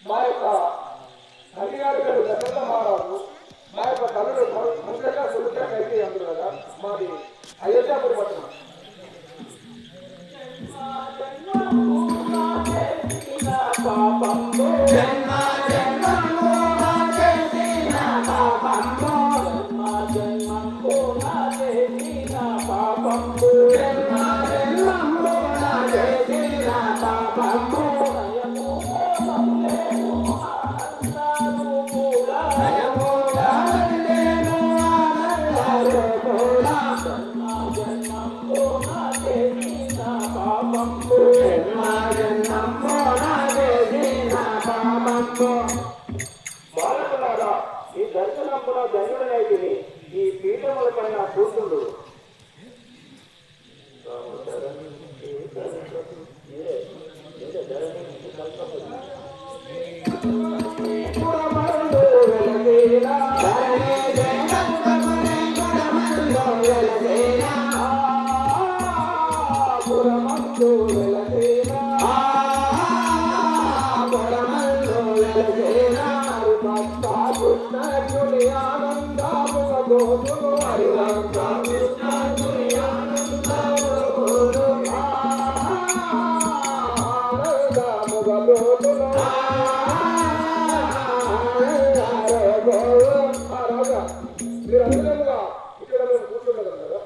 మా యొక్క అధికారి గారు దశరథ మహారాజు మా యొక్క తల్లుడు ముందుగా సులుగా కలిగి అందరు కదా మాది అయోధ్యాపురి పట్టణం. బాలకులారా, ఈ దర్శనంపున ధన్యుడనైతిని. ఈ పీఠముల పైన కూర్చుండు. ఇక్కడ మేము కూర్చుండగలం కదా.